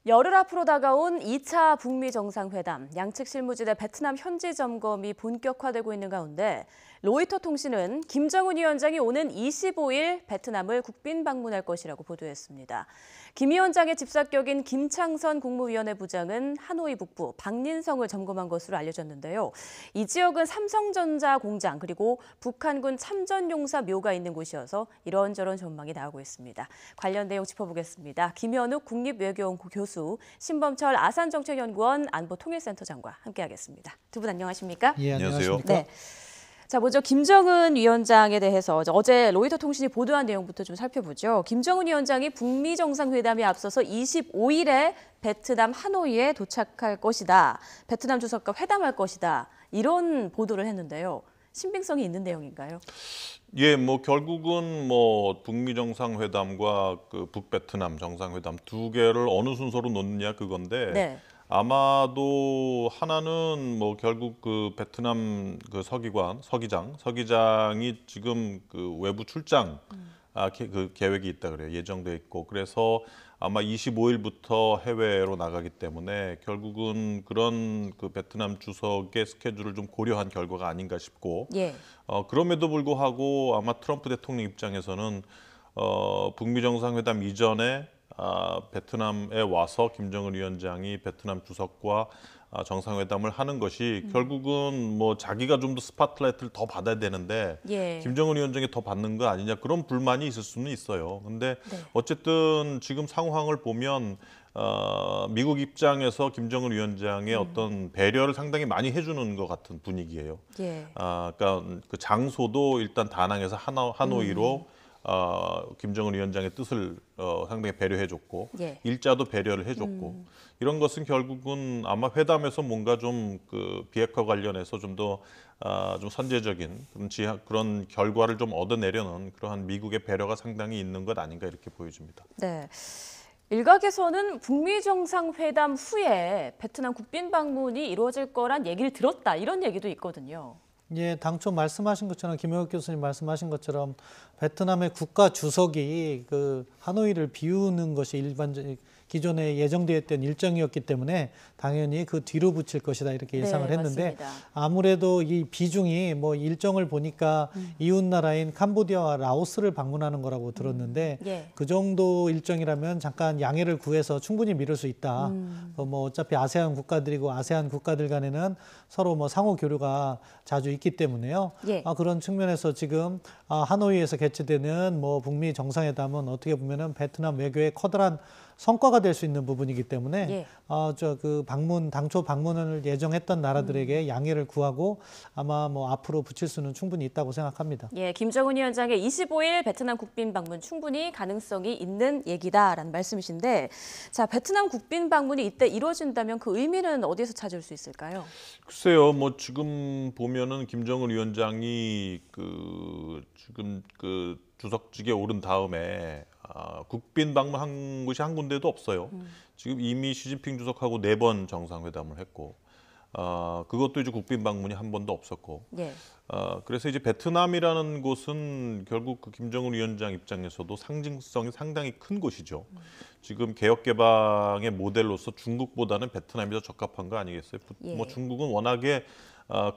열흘 앞으로 다가온 2차 북미 정상회담, 양측 실무진의 베트남 현지 점검이 본격화되고 있는 가운데 로이터 통신은 김정은 위원장이 오는 25일 베트남을 국빈 방문할 것이라고 보도했습니다. 김 위원장의 집사격인 김창선 국무위원회 부장은 하노이 북부 박린성을 점검한 것으로 알려졌는데요. 이 지역은 삼성전자 공장 그리고 북한군 참전용사 묘가 있는 곳이어서 이런저런 전망이 나오고 있습니다. 관련 내용 짚어보겠습니다. 김현욱 국립외교연구 교수, 신범철 아산정책연구원 안보통일센터장과 함께하겠습니다. 두 분 안녕하십니까? 예, 안녕하세요. 네. 자, 먼저 김정은 위원장에 대해서 어제 로이터 통신이 보도한 내용부터 좀 살펴보죠. 김정은 위원장이 북미 정상회담에 앞서서 25일에 베트남 하노이에 도착할 것이다. 베트남 주석과 회담할 것이다. 이런 보도를 했는데요. 신빙성이 있는 내용인가요? 예, 결국은 북미 정상회담과 그 북베트남 정상회담 두 개를 어느 순서로 놓느냐 그건데. 네. 아마도 하나는 결국 그 베트남 그 서기장이 지금 그 외부 출장 그 계획이 있다 그래요. 예정돼 있고 그래서 아마 25일부터 해외로 나가기 때문에 결국은 그런 그 베트남 주석의 스케줄을 좀 고려한 결과가 아닌가 싶고 예. 그럼에도 불구하고 아마 트럼프 대통령 입장에서는 북미 정상회담 이전에 베트남에 와서 김정은 위원장이 베트남 주석과 정상회담을 하는 것이 결국은 자기가 좀 더 스팟라이트를 더 받아야 되는데 예. 김정은 위원장이 더 받는 거 아니냐 그런 불만이 있을 수는 있어요. 근데 네. 어쨌든 지금 상황을 보면 미국 입장에서 김정은 위원장의 어떤 배려를 상당히 많이 해주는 것 같은 분위기예요. 예. 그러니까 그 장소도 일단 다낭에서 하노이로 김정은 위원장의 뜻을 상당히 배려해줬고 예. 일자도 배려를 해줬고 이런 것은 결국은 아마 회담에서 뭔가 좀 그 비핵화 관련해서 좀 더 좀 선제적인 그런 결과를 좀 얻어내려는 그러한 미국의 배려가 상당히 있는 것 아닌가 이렇게 보여집니다. 네. 일각에서는 북미 정상회담 후에 베트남 국빈 방문이 이루어질 거란 얘기를 들었다 이런 얘기도 있거든요. 예, 당초 말씀하신 것처럼 김영욱 교수님 말씀하신 것처럼 베트남의 국가 주석이 그 하노이를 비우는 것이 기존에 예정되어 있던 일정이었기 때문에 당연히 그 뒤로 붙일 것이다 이렇게 예상을 네, 했는데 맞습니다. 아무래도 이 비중이 일정을 보니까 이웃 나라인 캄보디아와 라오스를 방문하는 거라고 들었는데 예. 그 정도 일정이라면 잠깐 양해를 구해서 충분히 미룰 수 있다. 어차피 아세안 국가들이고 아세안 국가들 간에는 서로 상호 교류가 자주 있기 때문에요. 예. 그런 측면에서 지금 하노이에서 개최되는 북미 정상회담은 어떻게 보면은 베트남 외교의 커다란 성과가 될 수 있는 부분이기 때문에 예. 당초 방문을 예정했던 나라들에게 양해를 구하고 아마 앞으로 붙일 수는 충분히 있다고 생각합니다. 예, 김정은 위원장의 25일 베트남 국빈 방문 충분히 가능성이 있는 얘기다라는 말씀이신데, 자 베트남 국빈 방문이 이때 이루어진다면 그 의미는 어디에서 찾을 수 있을까요? 글쎄요, 지금 보면은 김정은 위원장이 지금 주석직에 오른 다음에 국빈 방문한 곳이 한 군데도 없어요. 지금 이미 시진핑 주석하고 4번 정상회담을 했고 그것도 이제 국빈 방문이 한 번도 없었고 예. 그래서 이제 베트남이라는 곳은 결국 그 김정은 위원장 입장에서도 상징성이 상당히 큰 곳이죠. 지금 개혁개방의 모델로서 중국보다는 베트남이 더 적합한 거 아니겠어요? 예. 중국은 워낙에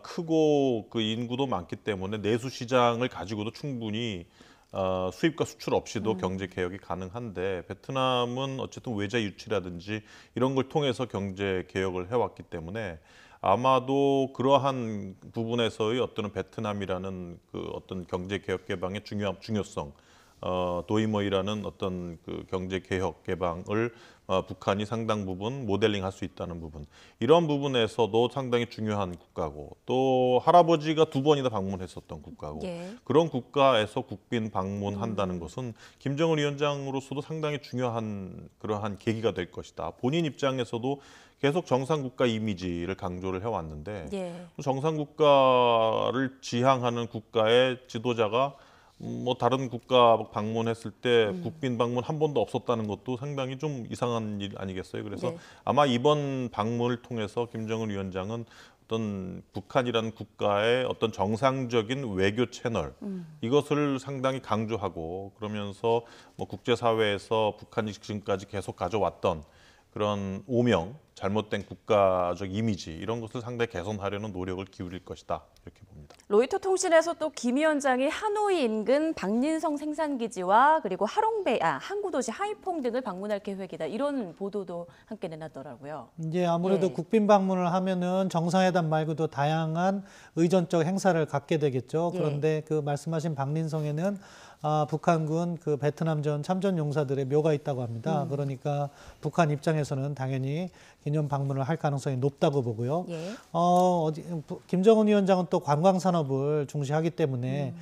크고 그 인구도 많기 때문에 내수 시장을 가지고도 충분히 수입과 수출 없이도 경제 개혁이 가능한데 베트남은 어쨌든 외자 유치라든지 이런 걸 통해서 경제 개혁을 해왔기 때문에 아마도 그러한 부분에서의 어떤 베트남이라는 그 어떤 경제 개혁 개방의 중요성, 도이머이라는 어떤 그 경제 개혁 개방을 북한이 상당 부분 모델링할 수 있다는 부분, 이런 부분에서도 상당히 중요한 국가고 또 할아버지가 2번이나 방문했었던 국가고 예. 그런 국가에서 국빈 방문한다는 것은 김정은 위원장으로서도 상당히 중요한 그러한 계기가 될 것이다. 본인 입장에서도 계속 정상국가 이미지를 강조를 해왔는데 예. 정상국가를 지향하는 국가의 지도자가 다른 국가 방문했을 때 국빈 방문 한 번도 없었다는 것도 상당히 좀 이상한 일 아니겠어요? 그래서 네. 아마 이번 방문을 통해서 김정은 위원장은 어떤 북한이라는 국가의 어떤 정상적인 외교 채널 이것을 상당히 강조하고 그러면서 국제사회에서 북한이 지금까지 계속 가져왔던 그런 오명, 잘못된 국가적 이미지 이런 것을 상당히 개선하려는 노력을 기울일 것이다 이렇게 봅니다. 로이터 통신에서 또 김 위원장이 하노이 인근 박린성 생산기지와 그리고 항구도시 하이퐁 등을 방문할 계획이다. 이런 보도도 함께 내놨더라고요. 이제 아무래도 예. 국빈 방문을 하면은 정상회담 말고도 다양한 의전적 행사를 갖게 되겠죠. 예. 그런데 그 말씀하신 박린성에는 북한군 그 베트남전 참전 용사들의 묘가 있다고 합니다. 그러니까 북한 입장에서는 당연히 기념 방문을 할 가능성이 높다고 보고요. 예. 김정은 위원장은 또 관광 산업을 중시하기 때문에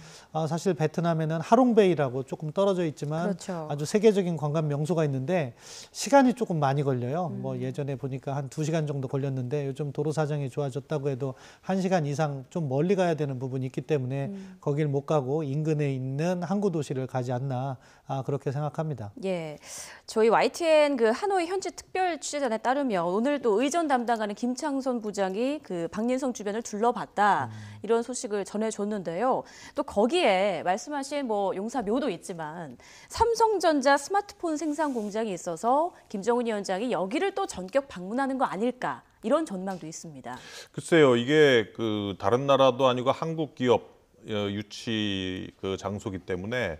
사실 베트남에는 하롱베이라고 조금 떨어져 있지만 그렇죠. 아주 세계적인 관광 명소가 있는데 시간이 조금 많이 걸려요. 뭐 예전에 보니까 한 2시간 정도 걸렸는데 요즘 도로 사정이 좋아졌다고 해도 1시간 이상 좀 멀리 가야 되는 부분이 있기 때문에 거길 못 가고 인근에 있는 항구 도시를 가지 않나 그렇게 생각합니다. 예, 저희 YTN 그 하노이 현지 특별 취재단에 따르면 오늘도 의전 담당하는 김창선 부장이 그 박린성 주변을 둘러봤다 이런 소식을 전해줬는데요. 또 거기에 말씀하신 뭐 용사 묘도 있지만 삼성전자 스마트폰 생산 공장이 있어서 김정은 위원장이 여기를 또 전격 방문하는 거 아닐까 이런 전망도 있습니다. 글쎄요, 이게 그 다른 나라도 아니고 한국 기업 유치 그 장소기 때문에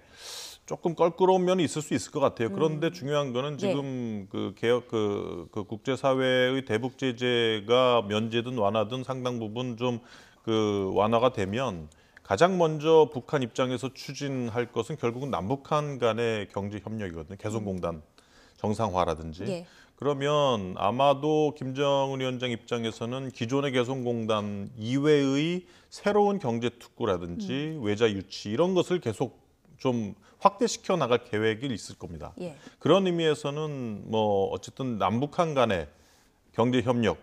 조금 껄끄러운 면이 있을 수 있을 것 같아요. 그런데 중요한 거는 지금 그 개혁 그 국제사회의 대북 제재가 면제든 완화든 상당 부분 좀 그 완화가 되면 가장 먼저 북한 입장에서 추진할 것은 결국은 남북한 간의 경제 협력이거든요. 개성공단 정상화라든지. 예. 그러면 아마도 김정은 위원장 입장에서는 기존의 개성공단 이외의 새로운 경제 특구라든지 외자 유치 이런 것을 계속 좀 확대시켜 나갈 계획이 있을 겁니다. 예. 그런 의미에서는 뭐 어쨌든 남북한 간의 경제 협력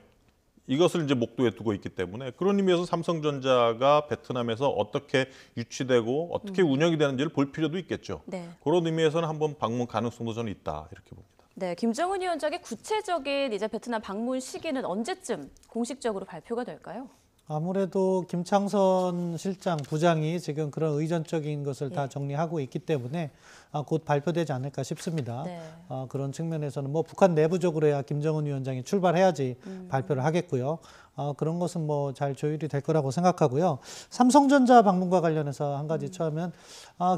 이것을 이제 목도에 두고 있기 때문에 그런 의미에서 삼성전자가 베트남에서 어떻게 유치되고 어떻게 운영이 되는지를 볼 필요도 있겠죠. 네. 그런 의미에서는 한번 방문 가능성도 저는 있다 이렇게 봅니다. 네, 김정은 위원장의 구체적인 이제 베트남 방문 시기는 언제쯤 공식적으로 발표가 될까요? 아무래도 김창선 실장 부장이 지금 그런 의전적인 것을 다 정리하고 있기 때문에 곧 발표되지 않을까 싶습니다. 네. 그런 측면에서는 뭐 북한 내부적으로야 김정은 위원장이 출발해야지 발표를 하겠고요. 그런 것은 뭐 잘 조율이 될 거라고 생각하고요. 삼성전자 방문과 관련해서 한 가지 처음엔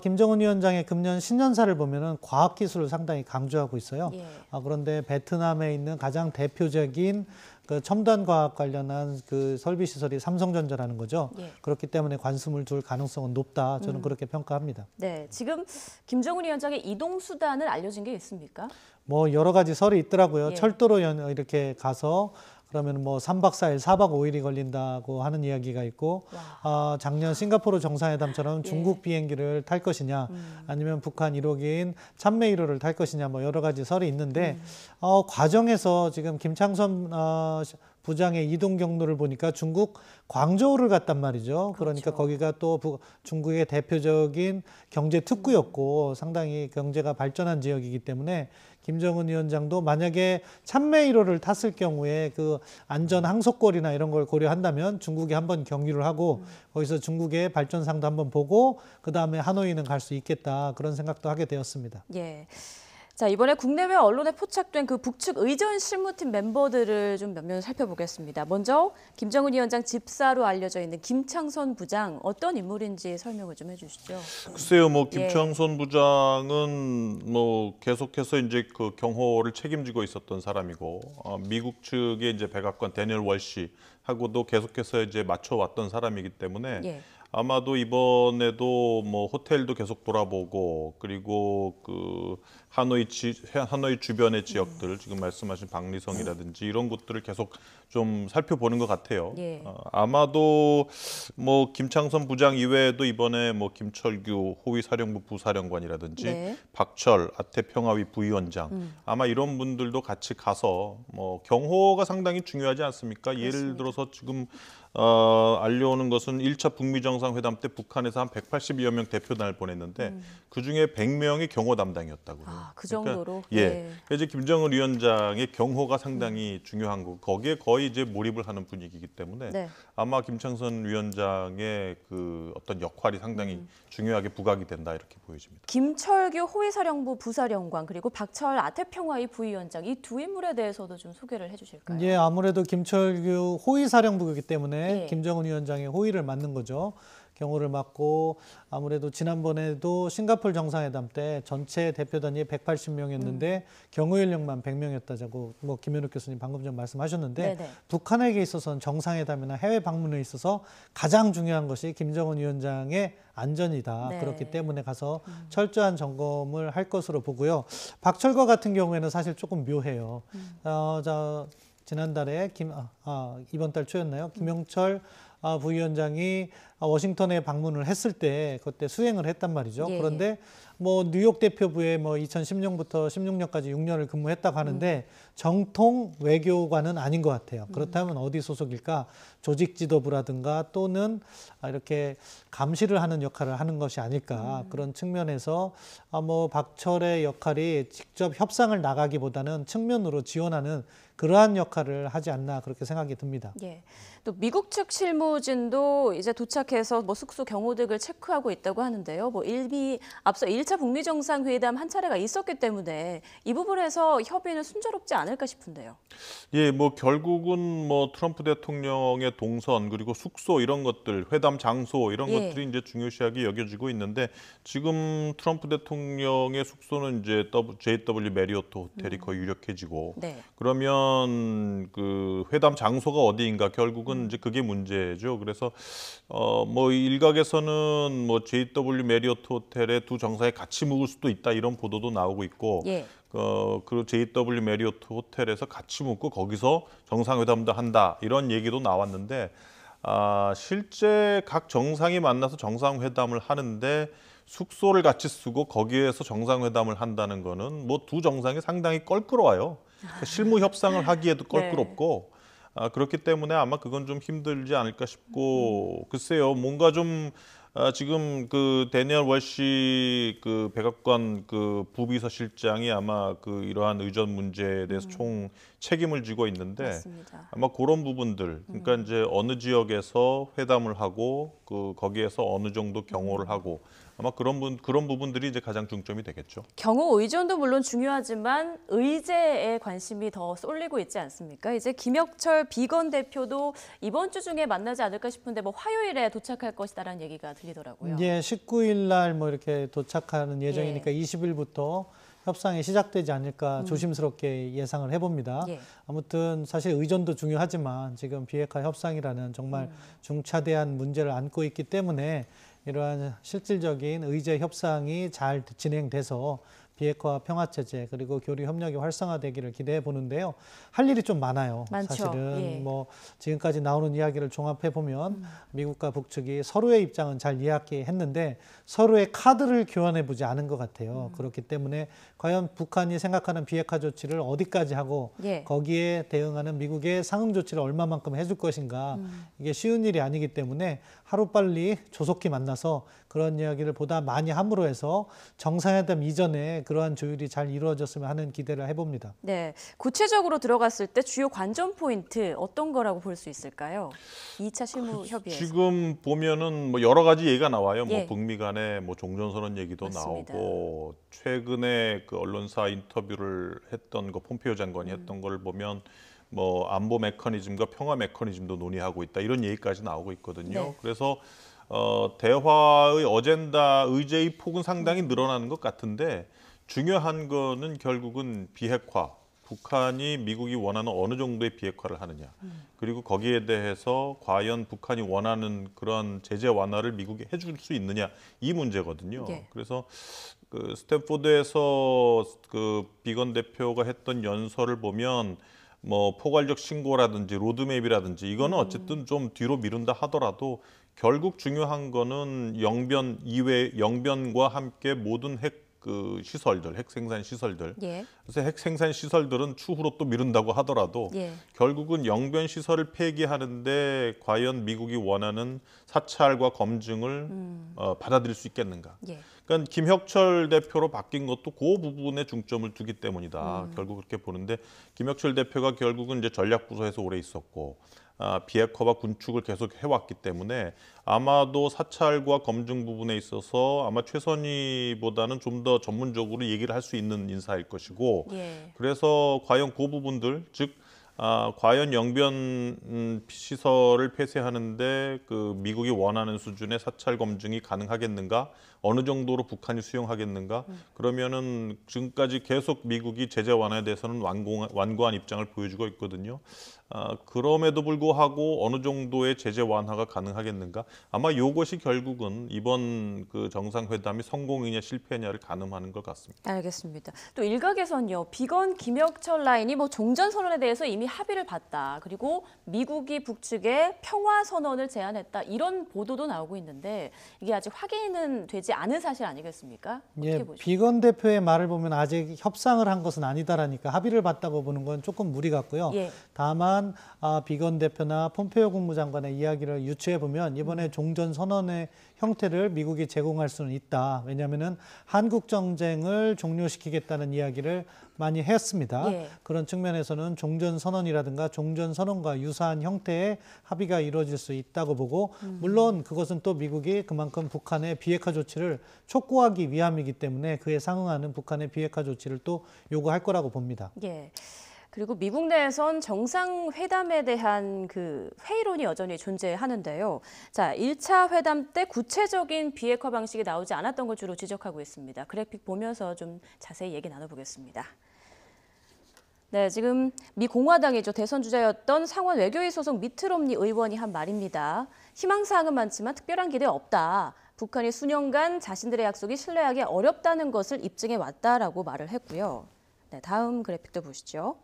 김정은 위원장의 금년 신년사를 보면은 과학기술을 상당히 강조하고 있어요. 예. 그런데 베트남에 있는 가장 대표적인 그 첨단 과학 관련한 그 설비 시설이 삼성전자라는 거죠. 예. 그렇기 때문에 관심을 둘 가능성은 높다. 저는 그렇게 평가합니다. 네, 지금 김정은 위원장의 이동 수단은 알려진 게 있습니까? 뭐 여러 가지 설이 있더라고요. 예. 철도로 이렇게 가서 그러면 뭐 3박 4일, 4박 5일이 걸린다고 하는 이야기가 있고 작년 싱가포르 정상회담처럼 중국 비행기를 탈 것이냐 아니면 북한 1호기인 참매 1호를 탈 것이냐 뭐 여러 가지 설이 있는데 과정에서 지금 김창선 부장의 이동 경로를 보니까 중국 광저우를 갔단 말이죠. 그러니까 거기가 또 중국의 대표적인 경제 특구였고 상당히 경제가 발전한 지역이기 때문에 김정은 위원장도 만약에 참매 1호를 탔을 경우에 그 안전 항속거리나 이런 걸 고려한다면 중국에 한번 경유를 하고 거기서 중국의 발전상도 한번 보고 그다음에 하노이는 갈 수 있겠다 그런 생각도 하게 되었습니다. 예. 자, 이번에 국내외 언론에 포착된 그 북측 의전 실무팀 멤버들을 좀 몇 명 살펴보겠습니다. 먼저 김정은 위원장 집사로 알려져 있는 김창선 부장 어떤 인물인지 설명을 좀 해주시죠. 글쎄요, 뭐 김창선 부장은 뭐 계속해서 이제 그 경호를 책임지고 있었던 사람이고 미국 측의 이제 백악관 데니얼 월시하고도 계속해서 이제 맞춰왔던 사람이기 때문에. 아마도 이번에도 뭐 호텔도 계속 돌아보고 그리고 그 하노이 주변의 지역들 지금 말씀하신 박리성이라든지 이런 곳들을 계속 좀 살펴보는 것 같아요. 아마도 뭐 김창선 부장 이외에도 이번에 뭐 김철규 호위사령부 부사령관이라든지 박철 아태평화위 부위원장 아마 이런 분들도 같이 가서 뭐 경호가 상당히 중요하지 않습니까? 그렇습니다. 예를 들어서 지금 알려오는 것은 1차 북미 정상회담 때 북한에서 한 180여 명 대표단을 보냈는데 그중에 100명이 경호 담당이었다고 그래요. 그 정도로. 그러니까, 이제 김정은 위원장의 경호가 상당히 중요한 거. 거기에 거의 이제 몰입을 하는 분위기이기 때문에 아마 김창선 위원장의 그 어떤 역할이 상당히 중요하게 부각이 된다 이렇게 보여집니다. 김철규 호위사령부 부사령관 그리고 박철 아태평화위 부위원장 이 두 인물에 대해서도 좀 소개를 해주실까요? 예, 아무래도 김철규 호위사령부이기 때문에 김정은 위원장의 호위를 맡는 거죠. 경호를 맡고 아무래도 지난번에도 싱가포르 정상회담 때 전체 대표단이 180명이었는데 경호 연령만 100명이었다고 뭐 김현욱 교수님 방금 전 말씀하셨는데 북한에게 있어서는 정상회담이나 해외 방문에 있어서 가장 중요한 것이 김정은 위원장의 안전이다. 그렇기 때문에 가서 철저한 점검을 할 것으로 보고요. 박철과 같은 경우에는 사실 조금 묘해요. 지난달에 이번 달 초였나요? 김영철 부위원장이 워싱턴에 방문을 했을 때 그때 수행을 했단 말이죠. 그런데 뭐 뉴욕 대표부에 뭐 2010년부터 16년까지 6년을 근무했다고 하는데 정통 외교관은 아닌 것 같아요. 그렇다면 어디 소속일까? 조직 지도부라든가 또는 이렇게 감시를 하는 역할을 하는 것이 아닐까 그런 측면에서 뭐 박철의 역할이 직접 협상을 나가기보다는 측면으로 지원하는 그러한 역할을 하지 않나 그렇게 생각이 듭니다. 또 미국 측 실무진도 이제 도착해서 뭐 숙소 경호 등을 체크하고 있다고 하는데요. 뭐 앞서 1차 북미 정상회담 한 차례가 있었기 때문에 이 부분에서 협의는 순조롭지 않을까 싶은데요. 뭐 결국은 뭐 트럼프 대통령의 동선 그리고 숙소 이런 것들, 회담 장소 이런 것들이 이제 중요시하게 여겨지고 있는데 지금 트럼프 대통령의 숙소는 이제 JW 메리어트 호텔이 거의 유력해지고 그러면 그 회담 장소가 어디인가 결국은 이제 그게 문제죠. 그래서 뭐 일각에서는 뭐 JW 메리어트 호텔에 두 정상이 같이 묵을 수도 있다 이런 보도도 나오고 있고 그리고 JW 메리어트 호텔에서 같이 묵고 거기서 정상회담도 한다 이런 얘기도 나왔는데 실제 각 정상이 만나서 정상회담을 하는데 숙소를 같이 쓰고 거기에서 정상회담을 한다는 거는 뭐 두 정상이 상당히 껄끄러워요. 실무 협상을 하기에도 껄끄럽고 그렇기 때문에 아마 그건 좀 힘들지 않을까 싶고 글쎄요 뭔가 좀 지금 그 데니얼 월시 그 백악관 그 부비서실장이 아마 그 이러한 의전 문제에 대해서 총 책임을 지고 있는데 아마 그런 부분들 그러니까 이제 어느 지역에서 회담을 하고 그 거기에서 어느 정도 경호를 하고 아마 그런 부분들이 이제 가장 중점이 되겠죠. 경호 의존도 물론 중요하지만 의제에 관심이 더 쏠리고 있지 않습니까? 이제 김혁철 비건 대표도 이번 주 중에 만나지 않을까 싶은데 뭐 화요일에 도착할 것이다라는 얘기가 들리더라고요. 19일 날 뭐 이렇게 도착하는 예정이니까 20일부터 협상이 시작되지 않을까 조심스럽게 예상을 해봅니다. 아무튼 사실 의전도 중요하지만 지금 비핵화 협상이라는 정말 중차대한 문제를 안고 있기 때문에 이러한 실질적인 의제 협상이 잘 진행돼서 비핵화 평화체제 그리고 교류 협력이 활성화되기를 기대해 보는데요. 할 일이 좀 많아요. 사실은 뭐 지금까지 나오는 이야기를 종합해 보면 미국과 북측이 서로의 입장은 잘 이야기했는데 서로의 카드를 교환해 보지 않은 것 같아요. 그렇기 때문에 과연 북한이 생각하는 비핵화 조치를 어디까지 하고 거기에 대응하는 미국의 상응 조치를 얼마만큼 해줄 것인가 이게 쉬운 일이 아니기 때문에 하루빨리 조속히 만나서 그런 이야기를 보다 많이 함으로 해서 정상회담 이전에 그러한 조율이 잘 이루어졌으면 하는 기대를 해봅니다. 구체적으로 들어갔을 때 주요 관전 포인트 어떤 거라고 볼 수 있을까요? 2차 실무 협의에서. 지금 보면은 뭐 여러 가지 얘기가 나와요. 뭐 북미 간에 뭐 종전선언 얘기도 나오고 최근에 그 언론사 인터뷰를 했던 거 폼페이오 장관이 했던 걸 보면 뭐 안보 메커니즘과 평화 메커니즘도 논의하고 있다 이런 얘기까지 나오고 있거든요. 그래서 대화의 어젠다 의제의 폭은 상당히 늘어나는 것 같은데 중요한 거는 결국은 비핵화, 북한이 미국이 원하는 어느 정도의 비핵화를 하느냐 그리고 거기에 대해서 과연 북한이 원하는 그런 제재 완화를 미국이 해줄 수 있느냐 이 문제거든요. 그래서 그 스탠포드에서 그 비건 대표가 했던 연설을 보면 뭐 포괄적 신고라든지 로드맵이라든지 이거는 어쨌든 좀 뒤로 미룬다 하더라도 결국 중요한 거는 영변 이외 영변과 함께 모든 핵 그 시설들, 핵 생산 시설들. 예. 그래서 핵 생산 시설들은 추후로 또 미룬다고 하더라도 예. 결국은 영변 시설을 폐기하는데 과연 미국이 원하는 사찰과 검증을 받아들일 수 있겠는가? 예. 그러니까 김혁철 대표로 바뀐 것도 그 부분에 중점을 두기 때문이다. 결국 그렇게 보는데 김혁철 대표가 결국은 이제 전략부서에서 오래 있었고 비핵화와 군축을 계속 해왔기 때문에 아마도 사찰과 검증 부분에 있어서 아마 최선희보다는 좀 더 전문적으로 얘기를 할 수 있는 인사일 것이고 예. 그래서 과연 그 부분들 즉 과연 영변 시설을 폐쇄하는데 그 미국이 원하는 수준의 사찰 검증이 가능하겠는가? 어느 정도로 북한이 수용하겠는가? 그러면은 지금까지 계속 미국이 제재 완화에 대해서는 완고한 입장을 보여주고 있거든요. 그럼에도 불구하고 어느 정도의 제재 완화가 가능하겠는가? 아마 이것이 결국은 이번 그 정상회담이 성공이냐 실패냐를 가늠하는 것 같습니다. 알겠습니다. 또 일각에선요, 비건 김혁철 라인이 뭐 종전 선언에 대해서 이미 합의를 봤다. 그리고 미국이 북측에 평화 선언을 제안했다. 이런 보도도 나오고 있는데 이게 아직 확인은 되지 않은 사실 아니겠습니까? 어떻게 예, 보십니까? 비건 대표의 말을 보면 아직 협상을 한 것은 아니다라니까 합의를 봤다고 보는 건 조금 무리 같고요. 예. 다만 비건 대표나 폼페이오 국무장관의 이야기를 유추해 보면 이번에 종전 선언의 형태를 미국이 제공할 수는 있다. 왜냐하면은 한국 정쟁을 종료시키겠다는 이야기를 많이 했습니다. 예. 그런 측면에서는 종전 선언이라든가 종전 선언과 유사한 형태의 합의가 이루어질 수 있다고 보고 물론 그것은 또 미국이 그만큼 북한의 비핵화 조치를 촉구하기 위함이기 때문에 그에 상응하는 북한의 비핵화 조치를 또 요구할 거라고 봅니다. 예. 그리고 미국 내에선 정상회담에 대한 그 회의론이 여전히 존재하는데요. 자, 1차 회담 때 구체적인 비핵화 방식이 나오지 않았던 걸 주로 지적하고 있습니다. 그래픽 보면서 좀 자세히 얘기 나눠보겠습니다. 네, 지금 미 공화당이죠. 대선 주자였던 상원 외교위 소속 미트롬니 의원이 한 말입니다. 희망사항은 많지만 특별한 기대 없다. 북한이 수년간 자신들의 약속이 신뢰하기 어렵다는 것을 입증해 왔다라고 말을 했고요. 네, 다음 그래픽도 보시죠.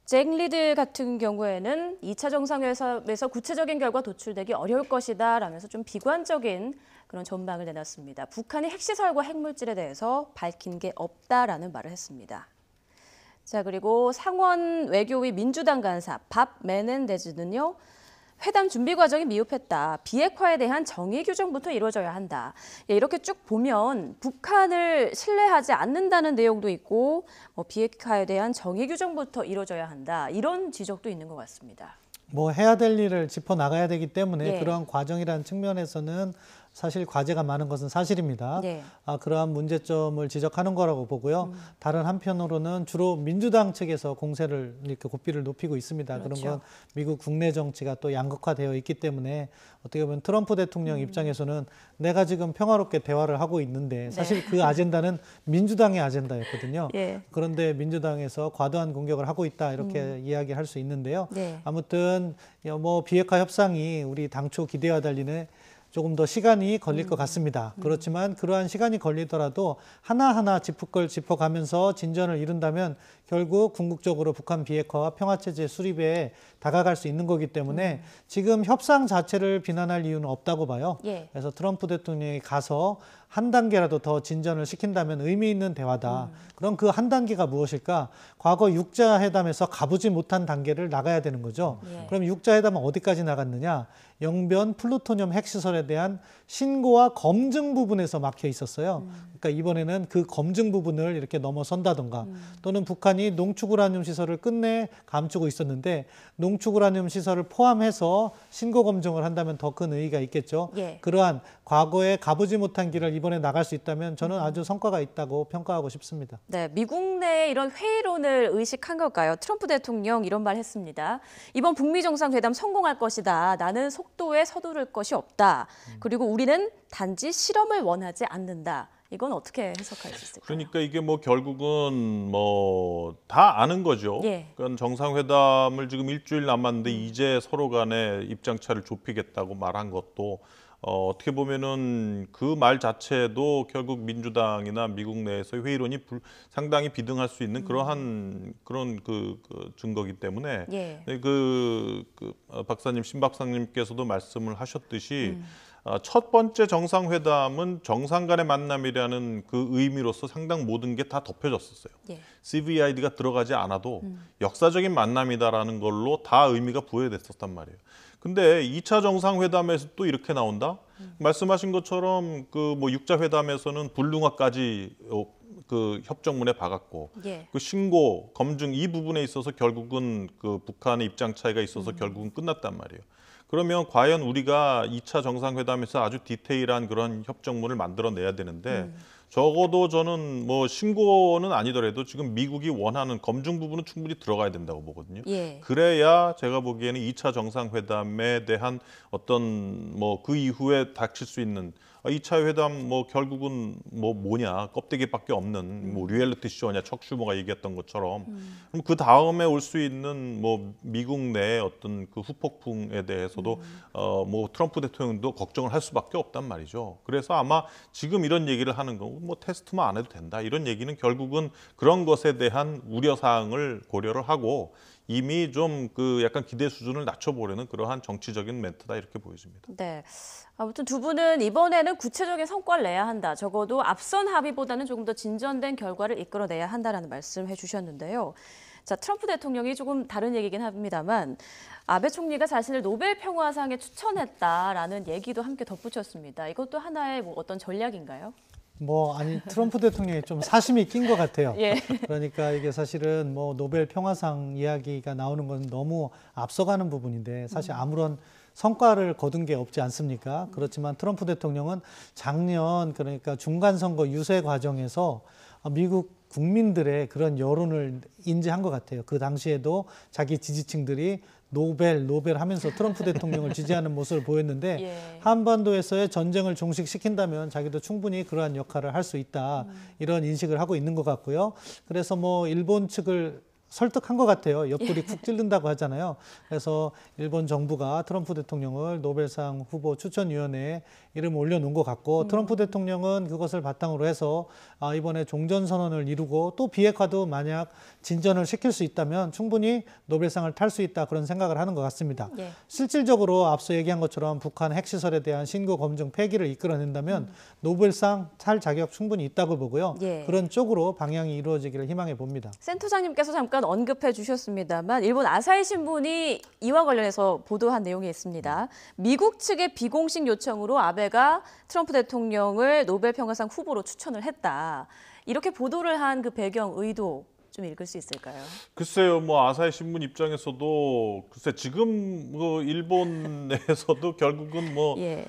잭 리드 같은 경우에는 2차 정상회담에서 구체적인 결과 도출되기 어려울 것이다 라면서 좀 비관적인 그런 전망을 내놨습니다. 북한이 핵시설과 핵물질에 대해서 밝힌 게 없다라는 말을 했습니다. 자, 그리고 상원 외교위 민주당 간사 밥 메넨데즈는요. 회담 준비 과정이 미흡했다. 비핵화에 대한 정의 규정부터 이루어져야 한다. 예, 이렇게 쭉 보면 북한을 신뢰하지 않는다는 내용도 있고 비핵화에 대한 정의 규정부터 이루어져야 한다. 이런 지적도 있는 것 같습니다. 뭐 해야 될 일을 짚어 나가야 되기 때문에 예. 그러한 과정이라는 측면에서는 사실 과제가 많은 것은 사실입니다. 네. 그러한 문제점을 지적하는 거라고 보고요. 다른 한편으로는 주로 민주당 측에서 공세를 이렇게 고삐를 높이고 있습니다. 그렇죠. 그런 건 미국 국내 정치가 또 양극화되어 있기 때문에 어떻게 보면 트럼프 대통령 입장에서는 내가 지금 평화롭게 대화를 하고 있는데 사실 그 아젠다는 민주당의 아젠다였거든요. 예. 그런데 민주당에서 과도한 공격을 하고 있다 이렇게 이야기할 수 있는데요. 네. 아무튼 뭐 비핵화 협상이 우리 당초 기대와 달리는 조금 더 시간이 걸릴 것 같습니다. 그렇지만 그러한 시간이 걸리더라도 하나하나 짚을 걸 짚어가면서 진전을 이룬다면 결국 궁극적으로 북한 비핵화와 평화체제 수립에 다가갈 수 있는 거기 때문에 지금 협상 자체를 비난할 이유는 없다고 봐요. 예. 그래서 트럼프 대통령이 가서 한 단계라도 더 진전을 시킨다면 의미 있는 대화다. 그럼 그 한 단계가 무엇일까? 과거 육자회담에서 가보지 못한 단계를 나가야 되는 거죠. 예. 그럼 육자회담은 어디까지 나갔느냐? 영변 플루토늄 핵시설에 대한 신고와 검증 부분에서 막혀 있었어요. 그러니까 이번에는 그 검증 부분을 이렇게 넘어선다던가 또는 북한이 농축우라늄 시설을 끝내 감추고 있었는데 농축우라늄 시설을 포함해서 신고 검증을 한다면 더 큰 의의가 있겠죠. 예. 그러한 과거에 가보지 못한 길을 이번에 나갈 수 있다면 저는 아주 성과가 있다고 평가하고 싶습니다. 네, 미국 내 이런 회의론을 의식한 걸까요? 트럼프 대통령 이런 말 했습니다. 이번 북미 정상회담 성공할 것이다. 나는 속도에 서두를 것이 없다. 그리고 우리는 단지 실험을 원하지 않는다. 이건 어떻게 해석할 수 있을까요? 그러니까 이게 뭐 결국은 뭐 다 아는 거죠. 예. 그러니까 정상회담을 지금 일주일 남았는데 이제 서로 간에 입장차를 좁히겠다고 말한 것도 어떻게 보면은 그 말 자체도 결국 민주당이나 미국 내에서 회의론이 상당히 비등할 수 있는 그러한 그런 그 증거기 때문에 예. 박사님 신 박사님께서도 말씀을 하셨듯이 첫 번째 정상회담은 정상 간의 만남이라는 그 의미로서 상당 모든 게 다 덮여졌었어요. 예. CVID가 들어가지 않아도 역사적인 만남이다라는 걸로 다 의미가 부여됐었단 말이에요. 근데 2차 정상회담에서 또 이렇게 나온다? 말씀하신 것처럼 그 뭐 6자 회담에서는 불능화까지 그 협정문에 박았고 예. 그 신고, 검증 이 부분에 있어서 결국은 그 북한의 입장 차이가 있어서 결국은 끝났단 말이에요. 그러면 과연 우리가 2차 정상회담에서 아주 디테일한 그런 협정문을 만들어내야 되는데 적어도 저는 뭐 신고는 아니더라도 지금 미국이 원하는 검증 부분은 충분히 들어가야 된다고 보거든요. 예. 그래야 제가 보기에는 2차 정상회담에 대한 어떤 뭐 그 이후에 닥칠 수 있는 2차 회담 뭐 결국은 뭐냐 껍데기밖에 없는 뭐 리얼리티 쇼냐 척 슈머가 얘기했던 것처럼 그럼 그 다음에 올 수 있는 뭐 미국 내 어떤 그 후폭풍에 대해서도 뭐 트럼프 대통령도 걱정을 할 수밖에 없단 말이죠. 그래서 아마 지금 이런 얘기를 하는 거 뭐 테스트만 안 해도 된다 이런 얘기는 결국은 그런 것에 대한 우려 사항을 고려를 하고 이미 좀 그 약간 기대 수준을 낮춰보려는 그러한 정치적인 멘트다 이렇게 보여집니다. 네. 아무튼 두 분은 이번에는 구체적인 성과를 내야 한다. 적어도 앞선 합의보다는 조금 더 진전된 결과를 이끌어내야 한다라는 말씀해 주셨는데요. 자, 트럼프 대통령이 조금 다른 얘기긴 합니다만 아베 총리가 자신을 노벨 평화상에 추천했다라는 얘기도 함께 덧붙였습니다. 이것도 하나의 뭐 어떤 전략인가요? 아니 트럼프 대통령이 좀 사심이 낀 것 같아요. 예. 그러니까 이게 사실은 뭐 노벨 평화상 이야기가 나오는 건 너무 앞서가는 부분인데 사실 아무런 성과를 거둔 게 없지 않습니까? 그렇지만 트럼프 대통령은 작년 그러니까 중간 선거 유세 과정에서 미국 국민들의 그런 여론을 인지한 것 같아요. 그 당시에도 자기 지지층들이 노벨 하면서 트럼프 대통령을 지지하는 모습을 보였는데 예. 한반도에서의 전쟁을 종식시킨다면 자기도 충분히 그러한 역할을 할 수 있다. 이런 인식을 하고 있는 것 같고요. 그래서 뭐 일본 측을 설득한 것 같아요. 옆구리 쿡 찔른다고 하잖아요. 그래서 일본 정부가 트럼프 대통령을 노벨상 후보 추천위원회에 이름을 올려놓은 것 같고 트럼프 대통령은 그것을 바탕으로 해서 이번에 종전선언을 이루고 또 비핵화도 만약 진전을 시킬 수 있다면 충분히 노벨상을 탈 수 있다 그런 생각을 하는 것 같습니다. 예. 실질적으로 앞서 얘기한 것처럼 북한 핵시설에 대한 신고 검증 폐기를 이끌어낸다면 노벨상 탈 자격 충분히 있다고 보고요. 예. 그런 쪽으로 방향이 이루어지기를 희망해 봅니다. 센터장님께서 잠깐 언급해 주셨습니다만 일본 아사히 신문이 이와 관련해서 보도한 내용이 있습니다. 미국 측의 비공식 요청으로 아베가 트럼프 대통령을 노벨 평화상 후보로 추천을 했다. 이렇게 보도를 한 그 배경 의도 좀 읽을 수 있을까요? 글쎄요, 뭐 아사히 신문 입장에서도 글쎄 지금 뭐 일본 내에서도 결국은 뭐 예.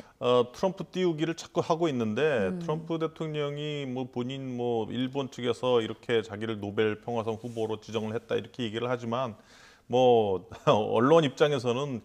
트럼프 띄우기를 자꾸 하고 있는데 트럼프 대통령이 뭐 본인 뭐 일본 측에서 이렇게 자기를 노벨 평화상 후보로 지정을 했다 이렇게 얘기를 하지만 뭐 언론 입장에서는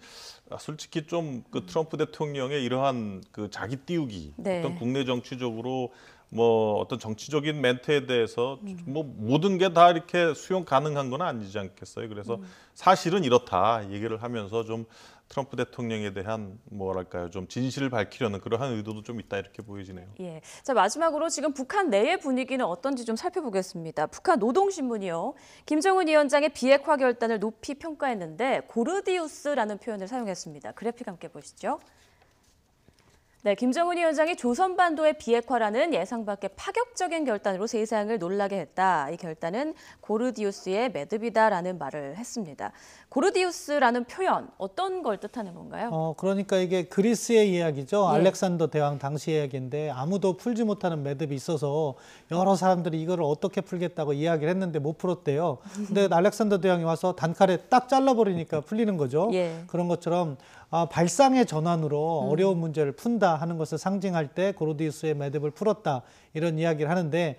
솔직히 좀 그 트럼프 대통령의 이러한 그 자기 띄우기 네. 어떤 국내 정치적으로 뭐 어떤 정치적인 멘트에 대해서 뭐 모든 게 다 이렇게 수용 가능한 건 아니지 않겠어요. 그래서 사실은 이렇다 얘기를 하면서 좀 트럼프 대통령에 대한 뭐랄까요 좀 진실을 밝히려는 그러한 의도도 좀 있다 이렇게 보여지네요. 예. 자, 마지막으로 지금 북한 내의 분위기는 어떤지 좀 살펴보겠습니다. 북한 노동신문이요. 김정은 위원장의 비핵화 결단을 높이 평가했는데 고르디우스라는 표현을 사용했습니다. 그래픽 함께 보시죠. 네, 김정은 위원장이 조선반도의 비핵화라는 예상 밖의 파격적인 결단으로 세상을 놀라게 했다. 이 결단은 고르디우스의 매듭이다라는 말을 했습니다. 고르디우스라는 표현, 어떤 걸 뜻하는 건가요? 그러니까 이게 그리스의 이야기죠. 예. 알렉산더 대왕 당시 이야기인데 아무도 풀지 못하는 매듭이 있어서 여러 사람들이 이거를 어떻게 풀겠다고 이야기를 했는데 못 풀었대요. 근데 알렉산더 대왕이 와서 단칼에 딱 잘라버리니까 풀리는 거죠. 예. 그런 것처럼 발상의 전환으로 어려운 문제를 푼다 하는 것을 상징할 때 고르디우스의 매듭을 풀었다 이런 이야기를 하는데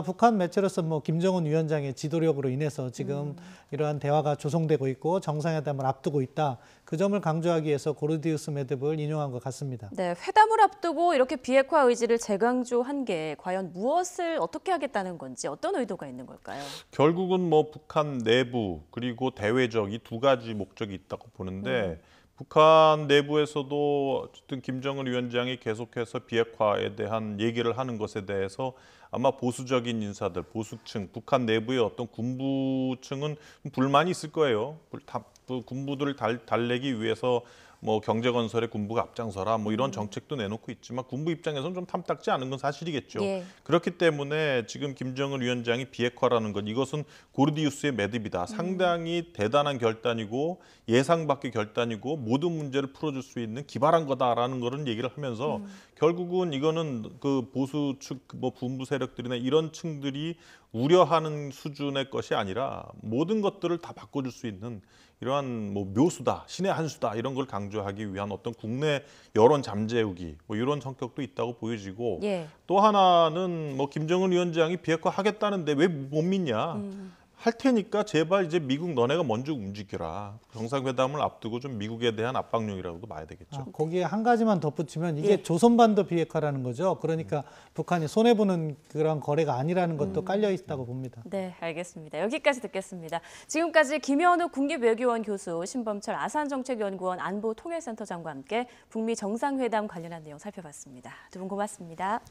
북한 매체로서 뭐 김정은 위원장의 지도력으로 인해서 지금 이러한 대화가 조성되고 있고 정상회담을 앞두고 있다. 그 점을 강조하기 위해서 고르디우스 매듭을 인용한 것 같습니다. 네, 회담을 앞두고 이렇게 비핵화 의지를 재강조한 게 과연 무엇을 어떻게 하겠다는 건지 어떤 의도가 있는 걸까요? 결국은 뭐 북한 내부 그리고 대외적 이 두 가지 목적이 있다고 보는데 북한 내부에서도 어쨌든 김정은 위원장이 계속해서 비핵화에 대한 얘기를 하는 것에 대해서 아마 보수적인 인사들, 보수층, 북한 내부의 어떤 군부층은 불만이 있을 거예요. 군부들을 달래기 위해서 뭐 경제 건설에 군부가 앞장서라 뭐 이런 정책도 내놓고 있지만 군부 입장에서는 좀 탐탁지 않은 건 사실이겠죠. 예. 그렇기 때문에 지금 김정은 위원장이 비핵화라는 것 이것은 고르디우스의 매듭이다. 상당히 대단한 결단이고 예상 밖의 결단이고 모든 문제를 풀어줄 수 있는 기발한 거다라는 거는 얘기를 하면서 결국은 이거는 그 보수 측 뭐 군부 세력들이나 이런 층들이 우려하는 수준의 것이 아니라 모든 것들을 다 바꿔줄 수 있는 이러한 뭐 묘수다, 신의 한 수다 이런 걸 강조하기 위한 어떤 국내 여론 잠재우기 뭐 이런 성격도 있다고 보여지고 예. 또 하나는 뭐 김정은 위원장이 비핵화 하겠다는데 왜 못 믿냐? 할 테니까 제발 이제 미국 너네가 먼저 움직여라. 정상회담을 앞두고 좀 미국에 대한 압박용이라고도 봐야 되겠죠. 거기에 한 가지만 덧붙이면 이게 예. 조선반도 비핵화라는 거죠. 그러니까 북한이 손해보는 그런 거래가 아니라는 것도 깔려 있다고 봅니다. 네, 알겠습니다. 여기까지 듣겠습니다. 지금까지 김현욱 국립외교원 교수, 신범철 아산정책연구원 안보통일센터장과 함께 북미 정상회담 관련한 내용 살펴봤습니다. 두 분 고맙습니다.